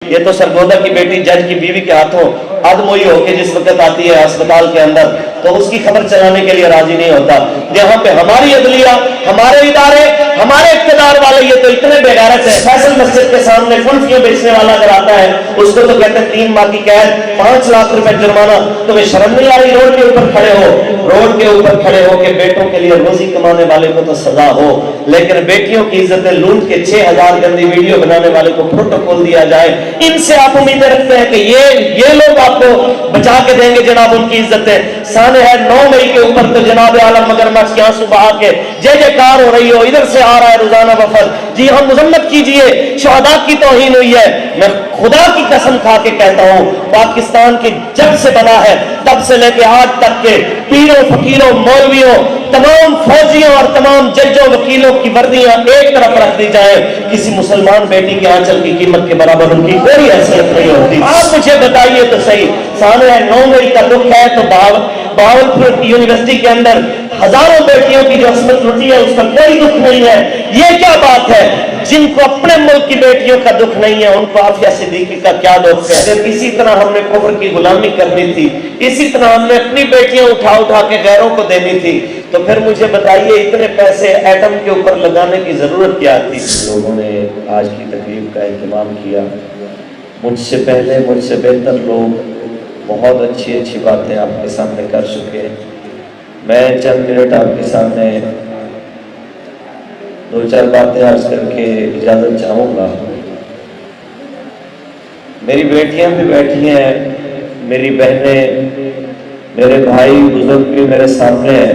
یہ تو سرگودا کی بیٹی جج کی بیوی کے ہاتھوں آدموئی ہو کے جس وقت آتی ہے اسپتال کے اندر تو اس کی خبر چلانے کے لیے راضی نہیں ہوتا. یہاں پہ ہماری عدلیہ، ہمارے ادارے، ہمارے اقتدار والے یہ تو اتنے بے غیرت ہیں. فیصل مسجد کے سامنے کنفیوں بیچنے والا اگر آتا ہے اس کو تو کہتے ہیں 3 ماہ کی قید، 5 لاکھ روپے جرمانہ. تمہیں شرم نہیں آ رہی روڈ کے اوپر کھڑے ہو، روڈ کے اوپر کھڑے ہو کہ بیٹوں کے لیے روزی کمانے والے کو تو سزا ہو، لیکن بیٹیوں کی عزتیں لوٹ کے 6000 گندی ویڈیو بنانے والے کو پروٹوکول دیا جائے. ان سے آپ امیدیں رکھتے ہیں کہ یہ لوگ آپ کو بچا کے دیں گے جناب ان کی عزتیں. سانے ہے 9 مئی کے اوپر تو جناب عالم مگرمچھ کی آنسو بہا کے جے کار ہو رہی ہو، ادھر سے آ رہا ہے روزانہ وفد. جی ہم مذمت کیجئے، شہداء کی توہین ہوئی ہے. میں خدا کی قسم کھا کے کہتا ہوں پاکستان کی جب سے بنا ہے تب سے لے کے آج تک کے پیروں فقیروں مولویوں تمام فوجیوں اور تمام ججوں وکیلوں کی وردیاں ایک طرف رکھ دی جائیں، کسی مسلمان بیٹی کے آنچل کی قیمت کے برابر ان کی کوئی حیثیت نہیں ہوتی. آپ مجھے بتائیے تو صحیح، سامنے 9 مئی کا دکھ ہے تو بہاولپور یونیورسٹی کے اندر ہزاروں بیٹیوں کی جو عصمت لٹی ہے اس کا کوئی دکھ نہیں ہے. یہ کیا بات ہے؟ جن کو اپنے ملک کی بیٹیوں کا دکھ نہیں ہے ان کو عافیہ صدیقی کا کیا دکھ ہے؟ اسی طرح ہم نے کفر کی غلامی کرنی تھی، اسی طرح ہم نے اپنی بیٹیاں اٹھا کے غیروں کو دینی تھی. تو پھر مجھے بتائیے اتنے پیسے ایٹم کے اوپر لگانے کی ضرورت کیا تھی؟ لوگوں نے آج کی تقریب کا اہتمام کیا، مجھ سے پہلے مجھ سے بہتر لوگ بہت اچھی باتیں آپ کے سامنے کر چکے. میں چند منٹ آپ کے سامنے 2-4 باتیں عرض کر کے اجازت چاہوں گا. میری بیٹیاں بھی بیٹھی ہیں، میری بہنیں، میرے بھائی بزرگ بھی میرے سامنے ہیں.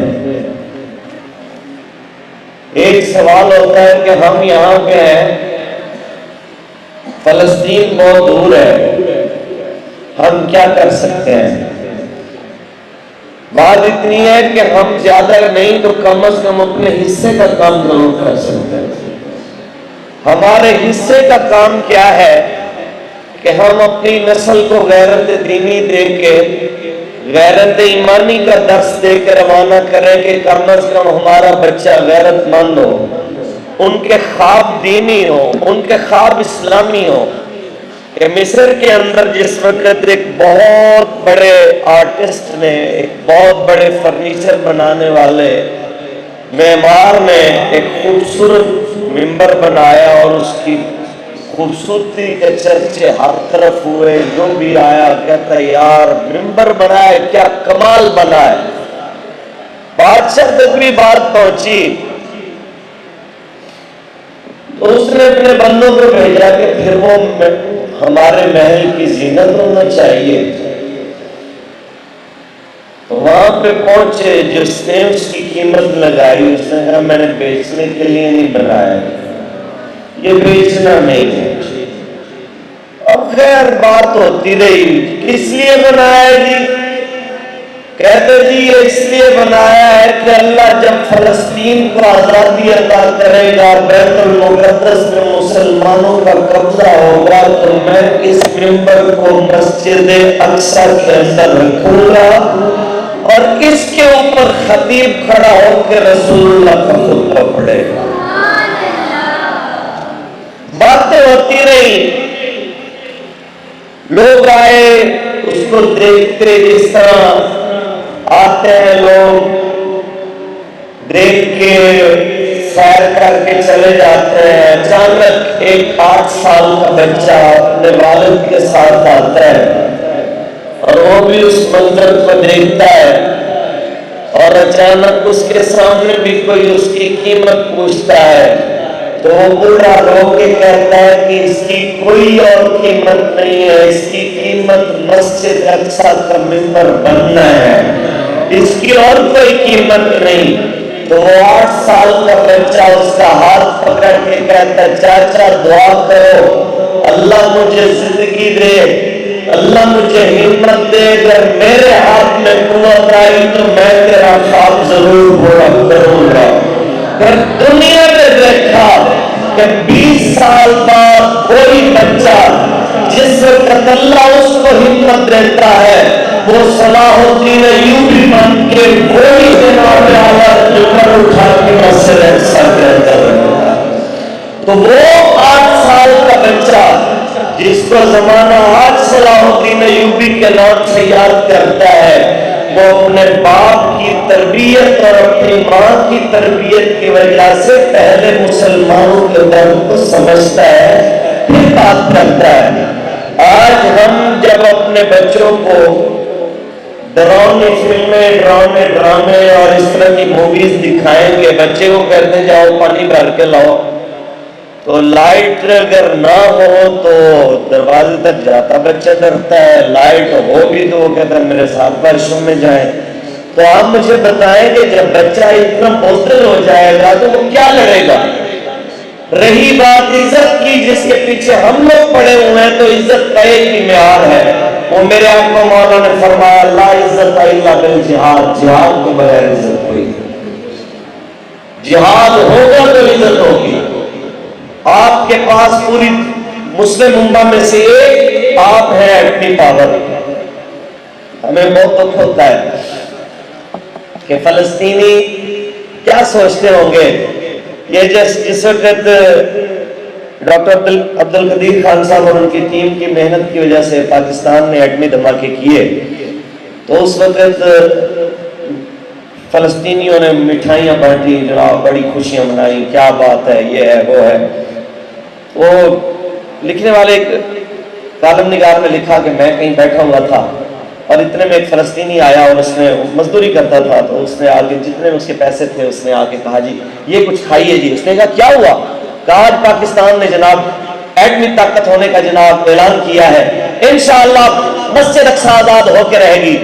ایک سوال ہوتا ہے کہ ہم یہاں پہ ہیں، فلسطین بہت دور ہے، ہم کیا کر سکتے ہیں؟ بات اتنی ہے کہ ہم زیادہ نہیں تو کم از کم اپنے حصے کا کام ضرور کر سکتے ہیں. ہمارے حصے کا کام کیا ہے کہ ہم اپنی نسل کو غیرت دینی دے کے، غیرت ایمانی کا درس دے کے روانہ کریں کہ کم از کم ہمارا بچہ غیرت مند ہو، ان کے خواب دینی ہو، ان کے خواب اسلامی ہو. کہ مصر کے اندر جس وقت ایک بہت بڑے آرٹسٹ نے، ایک بہت بڑے فرنیچر بنانے والے معمار نے ایک خوبصورت ممبر بنایا اور اس کی خوبصورتی کے چرچے ہر طرف ہوئے، جو بھی آیا کہتا یار ممبر بنایا کیا کمال بنا ہے. بادشاہ تک بھی بات پہنچی تو اس نے اپنے بندوں کو بھیجا کہ پھر وہ ہمارے محل کی زینت ہونا چاہیے. تو وہاں پہ پہنچے، جس نے اس کی قیمت لگائی اس نے کہا میں نے بیچنے کے لیے نہیں بنایا، یہ بیچنا نہیں ہے. اب خیر بات ہوتی رہی کس لیے بنایا جی؟ کہتے جی یہ اس لیے بنایا ہے کہ اللہ جب فلسطین کو آزادی عطا کرے گا، بیت المقدس میں مسلمانوں کا قبضہ ہوگا، تو میں اس ممبر کو مسجد اقصی کے اندر رکھوں گا اور اس کے اوپر خطیب کھڑا ہو کے رسول اللہ کا خطبہ پڑھے گا. باتیں ہوتی رہی، لوگ آئے اس کو دیکھتے، جس طرح آتے ہیں لوگ دیکھ کے سیر کر کے چلے جاتے ہیں. اچانک ایک 8 سال کا بچہ اپنے والد کے ساتھ آتا ہے اور وہ بھی اس منظر کو دیکھتا ہے اور اچانک اس کے سامنے بھی کوئی اس کی قیمت پوچھتا ہے تو وہ بوڑھا رو کے کہتا ہے کہ اس کی کوئی اور قیمت نہیں ہے، اس کی قیمت مسجد اقصی کا ممبر بننا ہے، اس کی اور کوئی قیمت نہیں. تو وہ 8 سال کا بچہ اس کا ہاتھ پکڑ کے کہتا ہے چاچا دعا کرو اللہ مجھے زندگی دے، اللہ مجھے ہمت دے، اگر میرے ہاتھ میں قوت آئی تو میں تیرا خواب ضرور پورا کروں گا. پھر دنیا میں دیکھا کہ 20 سال بعد کوئی بچہ جس وقت اللہ اس کو ہمت دیتا ہے وہ صلاح الدین ایوبی بن کے وہی جناب اعلیٰ اوپر اٹھا کے مسجد اقصی کے اندر رکھتا. تو وہ 8 سال کا بچہ جس کو زمانہ آج صلاح الدین ایوبی کے نام سے یاد کرتا ہے، وہ اپنے باپ کی تربیت اور اپنی ماں کی تربیت کی وجہ سے پہلے مسلمانوں کے درد کو سمجھتا ہے، پھر بات کرتا ہے۔ آج ہم جب اپنے بچوں کو ڈراؤنی فلمیں، ڈرامے اور اس طرح کی موویز دکھائیں گے، بچے کو کہتے ہیں جاؤ پانی بھر کے لاؤ، تو لائٹ اگر نہ ہو تو دروازے تک جاتا بچہ ڈرتا ہے، لائٹ ہو بھی تو وہ کہتا ہے میرے ساتھ بارشوں میں جائیں۔ تو آپ مجھے بتائیں کہ جب بچہ اتنا بوزدل ہو جائے گا تو وہ کیا لڑے گا؟ رہی بات عزت کی، جس کے پیچھے ہم لوگ پڑے ہوئے ہیں، تو عزت کا ایک ہی معیار ہے، وہ میرے آقا مولا نے فرمایا لا عزت الا بالجہاد، جہاد کے بغیر عزت ہوئی، جہاد ہوگا تو عزت ہوگی۔ آپ کے پاس پوری مسلم امہ میں سے ایک آپ ہیں ایٹمی پاور۔ ہمیں بہت دکھ ہوتا ہے کہ فلسطینی کیا سوچتے ہوں گے، یہ جس وقت ڈاکٹر عبد القدیر خان صاحب اور ان کی ٹیم کی محنت کی وجہ سے پاکستان نے ایٹمی دھماکے کیے، تو اس وقت فلسطینیوں نے مٹھائیاں بانٹی، جناب بڑی خوشیاں منائی، کیا بات ہے، یہ ہے وہ ہے۔ وہ لکھنے والے ایک کالم نگار نے لکھا کہ میں کہیں بیٹھا ہوا تھا اور اتنے میں ایک فلسطینی آیا اور اس نے مزدوری کرتا تھا، تو اس نے آگے جتنے میں اس کے پیسے تھے اس نے آگے کہا جی یہ کچھ کھائیے جی۔ اس نے کہا کیا ہوا؟ کہا آج پاکستان نے جناب ایٹمی طاقت ہونے کا جناب اعلان کیا ہے، انشاءاللہ مسجد اقصی آزاد ہو کے رہے گی۔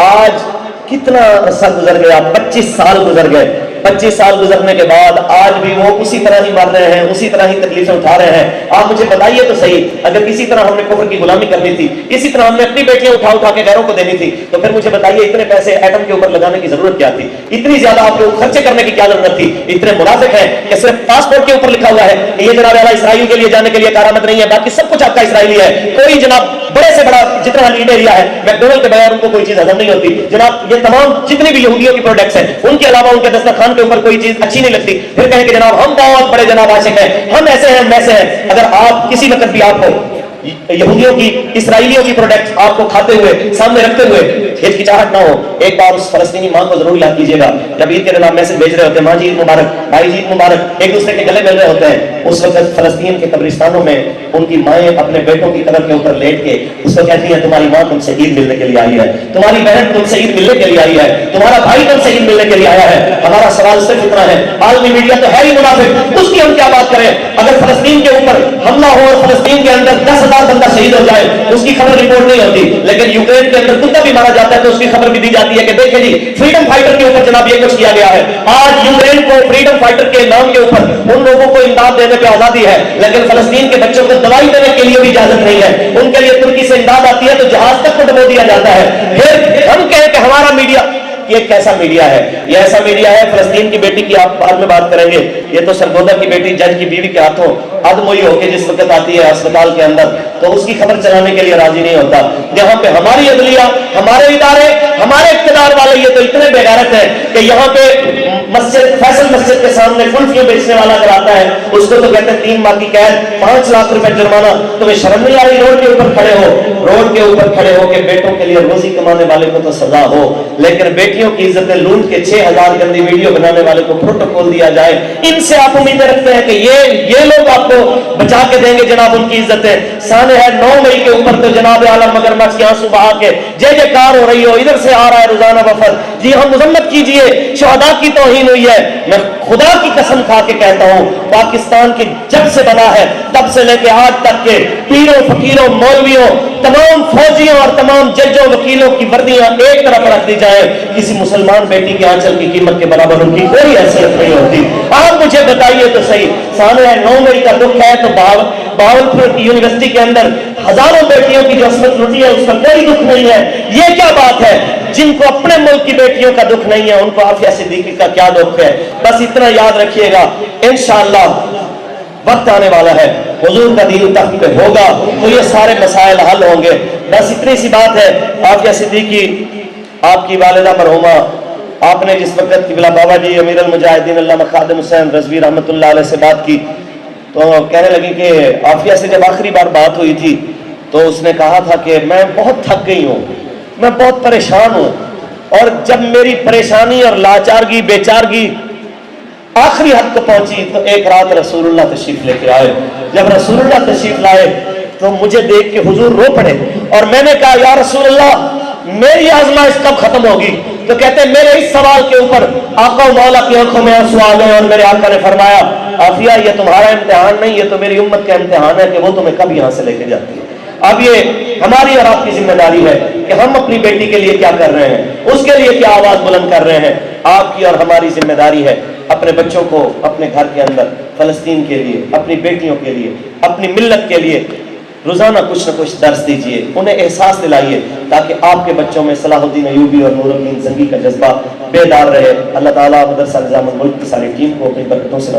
آج کتنا عرصہ گزر گیا، 25 سال گزر گئے، 25 سال گزرنے کے بعد آج بھی وہ اسی طرح ہی مر رہے ہیں، اسی طرح ہی تکلیفیں اٹھا رہے ہیں۔ آپ مجھے بتائیے تو صحیح، اگر کسی طرح ہم نے کفر کی غلامی کرنی تھی، اسی طرح ہم نے اپنی بیٹیاں اٹھا کے غیروں کو دینی تھی، تو پھر مجھے بتائیے اتنے پیسے ایٹم کے اوپر لگانے کی ضرورت کیا تھی؟ اتنی زیادہ آپ کو خرچے کرنے کی کیا ضرورت تھی؟ اتنے منافق ہیں کہ صرف پاسپورٹ کے اوپر لکھا ہوا ہے کہ یہ جناب اعلیٰ اسرائیل کے لیے جانے کے لیے کارآمد نہیں ہے، باقی سب کچھ آپ کا اسرائیلی ہے۔ کوئی جناب بڑے سے بڑا جتنا لیڈ ایریا ہے میکڈونلڈ کے بغیر ان کو کوئی چیز ہضم نہیں ہوتی۔ جناب یہ تمام جتنی بھی یہودیوں کی پروڈکٹس ہیں ان کے علاوہ ان کے دسترخوان کے اوپر کوئی چیز اچھی نہیں لگتی، پھر کہیں کہ جناب ہم بہت بڑے جناب عاشق ہیں، ہم ایسے ہیں ہم ویسے ہیں۔ اگر آپ کسی وقت بھی آپ کو یہودیوں کی اسرائیلیوں کی پروڈکٹ آپ کو کھاتے ہوئے سامنے رکھتے ہوئے ہچکچاہٹ نہ ہو، ایک بار اس فلسطینی ماں کو ضرور یاد کیجیے گا، جب عید کے دن آپ میسج بھیج رہے ہوتے ہیں ماں جی عید مبارک، بھائی جی عید مبارک، ایک دوسرے کے گلے مل رہے ہوتے ہیں، اس وقت فلسطین کے قبرستانوں میں ان کی مائیں اپنے بیٹوں کی قبر کے اوپر لیٹ کے اس کو کہتی ہیں تمہاری ماں تم سے عید ملنے کے لیے آئی ہے، تمہاری بہن تم سے عید ملنے کے لیے آئی ہے، تمہارا بھائی تم سے عید ملنے کے لیے آیا ہے۔ ہمارا سوال صرف اتنا ہے، عالمی میڈیا تو ہے ہی منافق، اس کی ہم کیا بات کریں؟ اگر فلسطین کے اوپر حملہ ہو اور فلسطین کے اندر 10,000 بندہ شہید ہو جائے اس کی خبر رپورٹ نہیں ہوتی، لیکن یوکرین کے اندر کتا بھی مارا جاتا ہے تو اس کی خبر بھی دی جاتی ہے کہ دیکھیں جی فریڈم فائٹر کے اوپر جناب یہ کچھ کیا گیا ہے۔ آج یوکرین کو فریڈم فائٹر کے نام کے اوپر ان لوگوں کو امداد دینے پہ آزادی ہے، لیکن فلسطین کے بچوں کو دوائی دینے کے لیے بھی اجازت نہیں ہے، ان کے لیے ترکی سے امداد آتی ہے تو جہاز تک کو ڈبو دیا جاتا ہے۔ پھر ہم کہیں کہ ہمارا میڈیا یہ کیسا میڈیا ہے؟ یہ ایسا میڈیا ہے، فلسطین کی بیٹی کی آپ بعد میں بات کریں گے، یہ تو سرگودا کی بیٹی جج کی بیوی کے ہاتھوں ادموئی ہو کے جس وقت آتی ہے اسپتال کے اندر تو اس کی خبر چلانے کے لیے راضی نہیں ہوتا۔ یہاں پہ ہماری عدلیہ، ہمارے ادارے، ہمارے اقتدار والے یہ تو اتنے بے غیرت ہیں کہ یہاں پہ مسجد فیصل مسجد کے سامنے کلفیوں بیچنے والا اگر آتا ہے اس کو تو کہتے ہیں 3 ماہ کی قید، 5 لاکھ روپے جرمانہ۔ تمہیں شرم نہیں آ رہی روڈ کے اوپر کھڑے ہو، روڈ کے اوپر کھڑے ہو کہ بیٹوں کے لیے روزی کمانے والے کو تو سزا ہو، لیکن بیٹیوں کی عزتیں لوٹ کے 6,000 گندی ویڈیو بنانے والے کو پروٹوکول دیا جائے۔ ان سے آپ امیدیں رکھتے ہیں کہ یہ لوگ آپ کو بچا کے دیں گے جناب ان کی عزتیں۔ سانے ہے 9 مئی کے اوپر تو جناب عالم مگرمچھ کے آنسو بہا کے جے جے کار ہو رہی ہو، ادھر سے آ رہا ہے روزانہ وفد، جی ہم مذمت کیجئے، شہداء کی توہین ہوئی ہے۔ میں خدا کی قسم کھا کے کہتا ہوں پاکستان کی جب سے بنا ہے تب سے لے کے آج تک کے پیروں فقیروں مولویوں تمام فوجیوں اور تمام ججوں وکیلوں کی وردیاں ایک طرف رکھ دی جائیں، کسی مسلمان بیٹی کے آنچل کی قیمت کے برابر ان کی کوئی حیثیت نہیں ہوتی۔ آپ مجھے بتائیے تو صحیح، سانے ہے 9 مئی کا دکھ ہے تو بہاولپور کی یونیورسٹی کے اندر ہزاروں بیٹیوں کی جو عصمت لوٹی ہے اس کا کوئی دکھ نہیں ہے۔ یہ کیا بات ہے؟ جن کو اپنے ملک کی بیٹیوں کا دکھ نہیں ہے ان کو عافیہ صدیقی کا کیا دکھ ہے؟ بس اتنا یاد رکھیے گا، انشاءاللہ وقت آنے والا ہے، حضور کا دین تخت پہ ہوگا تو یہ سارے مسائل حل ہوں گے۔ بس اتنی سی بات ہے۔ عافیہ صدیقی آپ کی والدہ مرحومہ، آپ نے جس وقت قبلہ بابا جی امیر المجاہدین علامہ خادم حسین رضوی رحمۃ اللہ علیہ سے بات کی تو تو کہنے لگی کہ عافیہ سے جب آخری بار بات ہوئی تھی تو اس نے کہا تھا کہ میں بہت تھک گئی ہوں، میں بہت پریشان ہوں، اور جب میری پریشانی اور لاچارگی بیچارگی آخری حد کو پہنچی تو ایک رات رسول اللہ تشریف لے کے آئے. جب رسول اللہ تشریف لائے تو مجھے دیکھ کے حضور رو پڑے، اور میں نے کہا یا رسول اللہ میری آزمائش کب ختم ہوگی؟ تو کہتے ہیں میرے اس سوال کے اوپر آقا و مولا کی آنکھوں میں آنسو آ گئے، اور میرے آقا نے فرمایا عافیہ یہ تمہارا امتحان نہیں، یہ تو میری امت کا امتحان ہے کہ وہ تمہیں کب یہاں سے لے کے جاتی ہے. اب یہ ہماری اور آپ کی ذمہ داری ہے کہ ہم اپنی بیٹی کے لیے کیا کر رہے ہیں، اس کے لیے کیا آواز بلند کر رہے ہیں. آپ کی اور ہماری ذمہ داری ہے اپنے بچوں کو اپنے گھر کے اندر فلسطین کے لیے، اپنی بیٹیوں کے لیے، اپنی ملت کے لیے روزانہ کچھ نہ کچھ درس دیجئے، انہیں احساس دلائیے تاکہ آپ کے بچوں میں صلاح الدین ایوبی اور نور الدین زنگی کا جذبہ بیدار رہے. اللہ تعالیٰ مدرسہ نظام الملک کی ساری ٹیم کو اپنی برکتوں سے